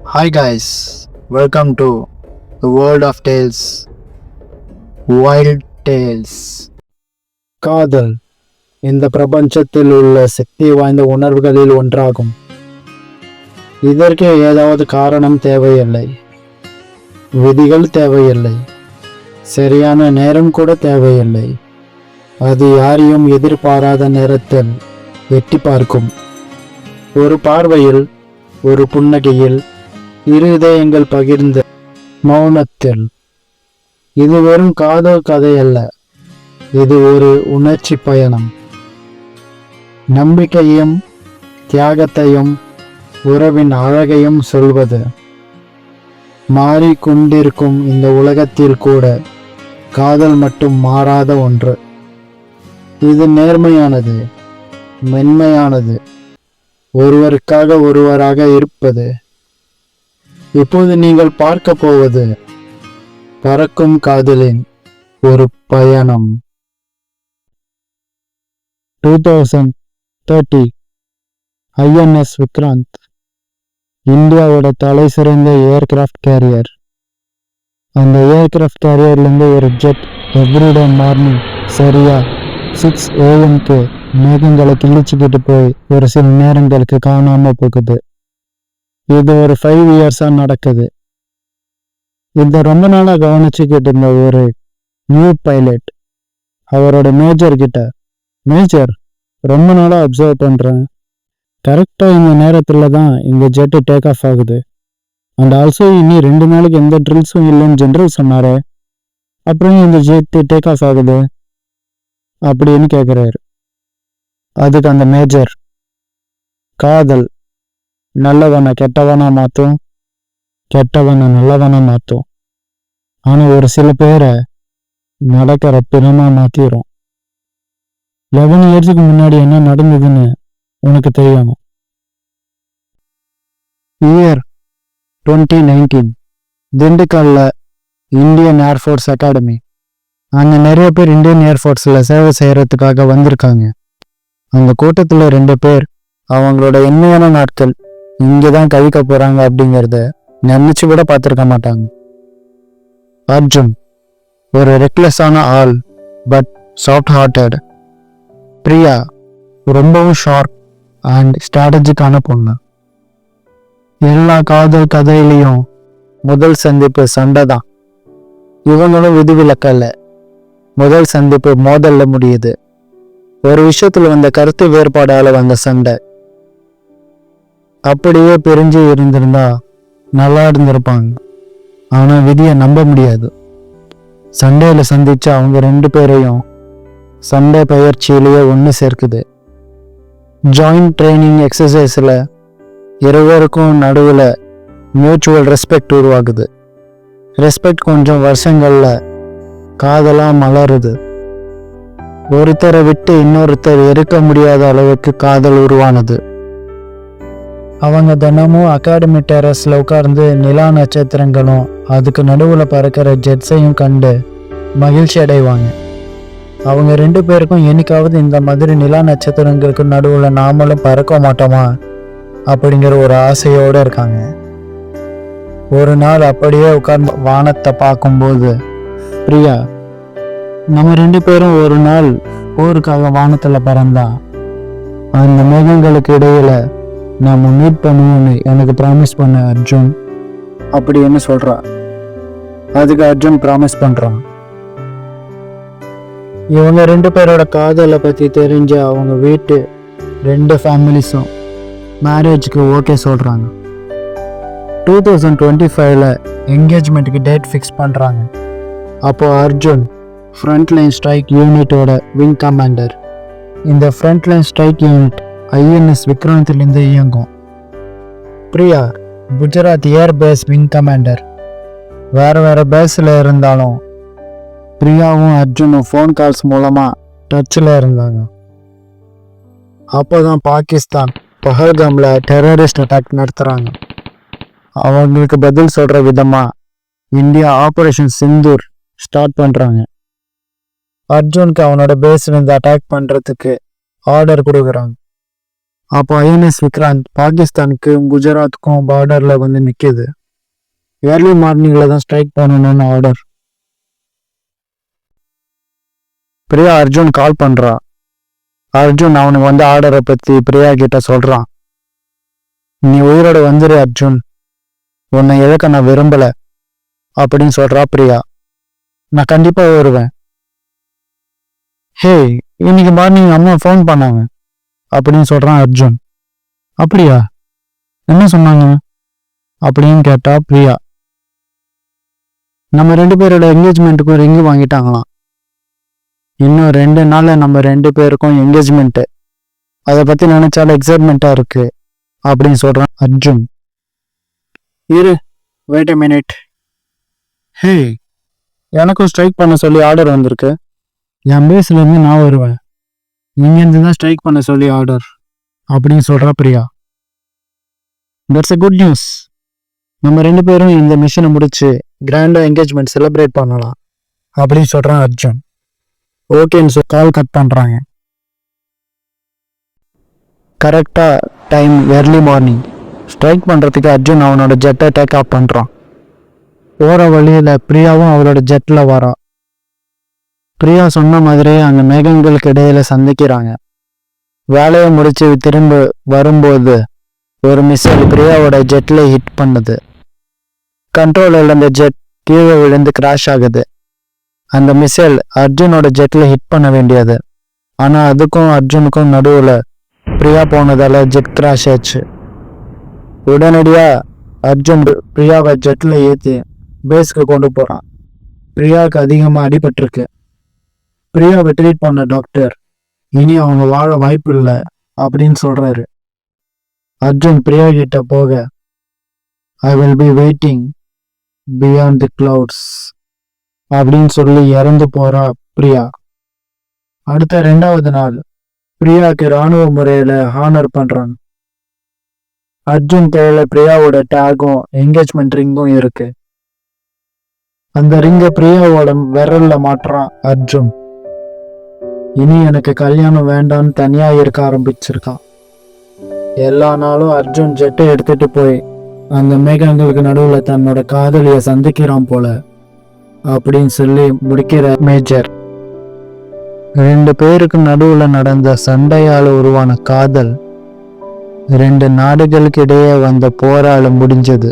Hi guys, welcome to the world of tales, wild tales. காதல் இந்த பிரபஞ்சத்தில் உள்ள சக்தி வாய்ந்த உணர்வுகளில் ஒன்றாகும். இதற்கு ஏதாவது காரணம் தேவையில்லை, விதிகள் தேவையில்லை, சரியான நேரம் கூட தேவையில்லை. அது யாரையும் எதிர்பாராத நேரத்தில் எட்டி பார்க்கும். ஒரு பார்வையில், ஒரு புன்னகையில், இரு இதயங்கள் பகிர்ந்த மௌனத்தில். இது வெறும் காதல் கதை அல்ல, இது ஒரு உணர்ச்சி பயணம். நம்பிக்கையும் தியாகத்தையும் உறவின் அழகையும் சொல்வது. மாறிக்கொண்டிருக்கும் இந்த உலகத்தில் கூட காதல் மட்டும் மாறாத ஒன்று. இது நேர்மையானது, மென்மையானது, ஒருவருக்காக ஒருவராக இருப்பது. இப்போது நீங்கள் பார்க்க போவது பறக்கும் காதலின் ஒரு பயணம். 2030 INS விக்ராந்த் இந்தியாவோட தலை சிறந்த ஏர்கிராஃப்ட் கேரியர். அந்த ஏர்கிராஃப்ட் கேரியர்லேருந்து ஒரு ஜெட் எவ்ரிடே மார்னிங் சரியா 6 AM மேகங்களை கிழிச்சுக்கிட்டு போய் ஒரு சில நேரங்களுக்கு காணாம போகுது. இது ஒரு 5 இயர்ஸா நடக்குது. இதை ரொம்ப நாளா கவனிச்சுக்கிட்டு இருந்த ஒரு நியூ பைலட் அவரோட மேஜர் கிட்ட, மேஜர் ரொம்ப நாளா அப்சர்வ் பண்றேன், கரெக்டா இந்த நேரத்துல தான் இந்த ஜெட்டு டேக் ஆஃப் ஆகுது. அண்ட் ஆல்சோ இனி 2 நாளைக்கு எந்த ட்ரில்ஸும் இல்லைன்னு ஜென்ரல் சொன்னாரு, அப்புறம் இந்த ஜெட்டு டேக் ஆஃப் ஆகுது அப்படின்னு கேட்குறாரு. அதுக்கு அந்த மேஜர், காதல் நல்லவனை கெட்டவனா மாற்றும், கெட்டவனை நல்லவனா மாற்றும். ஆனால் ஒரு சில பேரை நடக்கிற பிணமா மாற்றிடும். 11 இயர்ஸுக்கு முன்னாடி என்ன நடந்ததுன்னு உனக்கு தெரியணும். இயர் 2019 திண்டுக்கல்ல இந்தியன் ஏர்ஃபோர்ஸ் அகாடமி. அங்கே நிறைய பேர் இந்தியன் ஏர்ஃபோர்ஸில் சேவை செய்கிறதுக்காக வந்திருக்காங்க. அந்த கூட்டத்தில் 2 பேர் அவங்களோட எண்மையான நாட்கள் இங்கே தான் கழிக்க போகிறாங்க அப்படிங்கிறத நினச்சி கூட பார்த்துருக்க மாட்டாங்க. அர்ஜுன் ஒரு ரெக்லெஸ்ஸான ஆள், பட் சாஃப்ட் ஹார்ட்டட். பிரியா ரொம்பவும் ஷார்ப் அண்ட் ஸ்ட்ராட்டஜிக்கான பொண்ணு. எல்லா காதல் கதையிலையும் முதல் சந்திப்பு சண்டை தான். இவங்களும் விதிவிலக்கல்ல. முதல் சந்திப்பு மோதல்ல முடியுது. ஒரு விஷயத்துல வந்த கருத்து வேறுபாடால வந்த சண்டை. அப்படியே பிரிஞ்சு இருந்திருந்தா நல்லா இருந்திருப்பாங்க. ஆனா விதியை நம்ப முடியாது. சண்டையில சந்திச்ச அவங்க 2 பேரையும் சண்டை பயிற்சியிலேயே ஒன்று சேர்க்குது. ஜாயிண்ட் ட்ரைனிங் எக்ஸசைஸில் இருவருக்கும் நடுவில் மியூச்சுவல் ரெஸ்பெக்ட் உருவாகுது. ரெஸ்பெக்ட் கொஞ்சம் வருஷங்களில் காதலாக மலருது. ஒருத்தரை விட்டு இன்னொருத்தர் இருக்க முடியாத அளவுக்கு காதல் உருவானது. அவங்க தினமும் அகாடமி டெரஸில் உட்கார்ந்து நிலா நட்சத்திரங்களும் அதுக்கு நடுவில் பறக்கிற ஜெட்ஸையும் கண்டு மகிழ்ச்சி அடைவாங்க. அவங்க 2 பேருக்கும் என்னைக்காவது இந்த மாதிரி நிலா நட்சத்திரங்களுக்கு நடுவில் நாமளும் பறக்க மாட்டோமா அப்படிங்கிற ஒரு ஆசையோடு இருக்காங்க. ஒரு நாள் அப்படியே உட்கார்ந்து வானத்தை பார்க்கும்போது, பிரியா, நம்ம 2 பேரும் ஒரு நாள் ஊருக்காக வானத்தில் பறந்தா அந்த மேகங்களுக்கு இடையில நாம மீட் பண்ணுவோன்னு எனக்கு ப்ராமிஸ் பண்ண அர்ஜுன் அப்படின்னு சொல்றா. அதுக்கு அர்ஜுன் ப்ராமிஸ் பண்றான். இவங்க 2 பேரோட காதலை பத்தி தெரிஞ்ச அவங்க வீட்டு 2 ஃபேமிலிஸும் மேரேஜுக்கு ஓகே சொல்றாங்க. 2025 என்கேஜ்மெண்ட்டுக்கு டேட் ஃபிக்ஸ் பண்றாங்க. அப்போ அர்ஜுன் ஃப்ரண்ட்லைன் ஸ்ட்ரைக் யூனிட்டோட விங் கமாண்டர். இந்த ஃப்ரண்ட்லைன் ஸ்ட்ரைக் யூனிட் INS விக்ராந்திலிருந்து இயங்கும். Priya Gujarat air base wing commander. வேறு பேஸில் இருந்தாலும் பிரியாவும் அர்ஜுனும் ஃபோன் கால்ஸ் மூலமாக டச்சில் இருந்தாங்க. அப்போ தான் பாகிஸ்தான் பஹல்காமில் டெரரிஸ்ட் அட்டாக் நடத்துகிறாங்க. அவங்களுக்கு பதில் சொல்கிற விதமாக இந்தியா ஆப்ரேஷன் சிந்தூர் ஸ்டார்ட் பண்ணுறாங்க. அர்ஜுனுக்கு அவனோட பேஸ்லேருந்து அட்டாக் பண்ணுறதுக்கு ஆர்டர் கொடுக்குறாங்க. அப்போ ஐஎன்எஸ் விக்ராந்த் பாகிஸ்தானுக்கும் குஜராத்துக்கும் பார்டர்ல வந்து நிக்குது. ஏர்லி மார்னிங்ல தான் ஸ்ட்ரைக் பண்ணணும்னு ஆர்டர். பிரியா அர்ஜுன் கால் பண்றா. அர்ஜுன் அவனுக்கு வந்து ஆர்டரை பத்தி பிரியா கிட்ட சொல்றான். நீ உயிரோட வந்துரு அர்ஜுன், உன்னை இழக்க நான் விரும்பல அப்படின்னு சொல்றா பிரியா. நான் கண்டிப்பா வருவேன். ஹே, இன்னைக்கு மார்னிங் அம்மா ஃபோன் பண்ணாங்க அப்படின்னு சொல்றான் அர்ஜுன். அப்படியா, என்ன சொன்னாங்க அப்படின்னு கேட்டா பிரியா. நம்ம 2 பேரோட என்கேஜ்மெண்ட்டுக்கும் ரிங்கு வாங்கிட்டாங்களாம். இன்னும் 2 நாள்ல நம்ம 2 பேருக்கும் என்கேஜ்மெண்ட்டு. அதை பத்தி நினைச்சாலும் எக்ஸைட்மெண்ட்டா இருக்கு அப்படின்னு சொல்றான் அர்ஜுன். இரு, வெயிட் எ மினிட். ஹே, எனக்கும் ஸ்ட்ரைக் பண்ண சொல்லி ஆர்டர் வந்திருக்கு. என் பேஸ்ல இருந்து நான் வருவேன், இங்கேருந்து தான் ஸ்ட்ரைக் பண்ண சொல்லி ஆர்டர் அப்படின்னு சொல்றா Priya. That's a good news. நம்ம 2 பேரும் இந்த மிஷனை முடிச்சு கிராண்டா என்கேஜ்மெண்ட் செலிப்ரேட் பண்ணலாம் அப்படின்னு சொல்றான் அர்ஜுன். ஓகேன்னு கால் கட் பண்றாங்க. கரெக்டா டைம் ஏர்லி மார்னிங். ஸ்ட்ரைக் பண்றதுக்கு அர்ஜுன் அவனோட ஜெட்டை டேக் ஆஃப் பண்றான். போற வழியில பிரியாவும் அவளோட ஜெட்ல வரா. பிரியா சொன்ன மாதிரியே அங்க மேகங்களுக்கு இடையில சந்திக்கிறாங்க. வேலையை முடிச்சு திரும்ப வரும்போது ஒரு மிசைல் பிரியாவோட ஜெட்ல ஹிட் பண்ணுது. கண்ட்ரோலில் இருந்த ஜெட் கீழே விழுந்து கிராஷ் ஆகுது. அந்த மிசைல் அர்ஜுனோட ஜெட்ல ஹிட் பண்ண வேண்டியது. ஆனா அதுக்கும் அர்ஜுனுக்கும் நடுவுல பிரியா போனதால ஜெட் கிராஷ் ஆச்சு. உடனடியா அர்ஜுன் பிரியாவை ஜெட்ல ஏத்தி பேஸ்க்கு கொண்டு போறான். பிரியாவுக்கு அதிகமா அடிபட்டிருக்கு. பிரியாவை ட்ரீட் பண்ண டாக்டர் இனி அவங்க வாழ வாய்ப்பு இல்லை அப்படின்னு சொல்றாரு. அர்ஜுன் பிரியா கிட்ட போக, I will be waiting beyond the clouds அப்படின்னு சொல்லி இறந்து போறா பிரியா. அடுத்த 2வது நாள் பிரியாவுக்கு இராணுவ முறையில ஹானர் பண்றாங்க. அர்ஜுன் கையில பிரியாவோட டேகும் என்கேஜ்மெண்ட் ரிங்கும் இருக்கு. அந்த ரிங்கை பிரியாவோட விரல்ல மாட்டுறான் அர்ஜுன். இனி எனக்கு கல்யாணம் வேண்டான்னு தனியா இருக்க ஆரம்பிச்சிருக்கான். எல்லா நாளும் அர்ஜுன் ஜெட்டை எடுத்துட்டு போய் அந்த மேகங்களுக்கு நடுவுல தன்னோட காதலிய சந்திக்கிறான் போல அப்படின்னு சொல்லி முடிக்கிற மேஜர். 2 பேருக்கு நடுவுல நடந்த சண்டையால உருவான காதல் 2 நாடுகளுக்கு இடையே வந்த போரால முடிஞ்சது.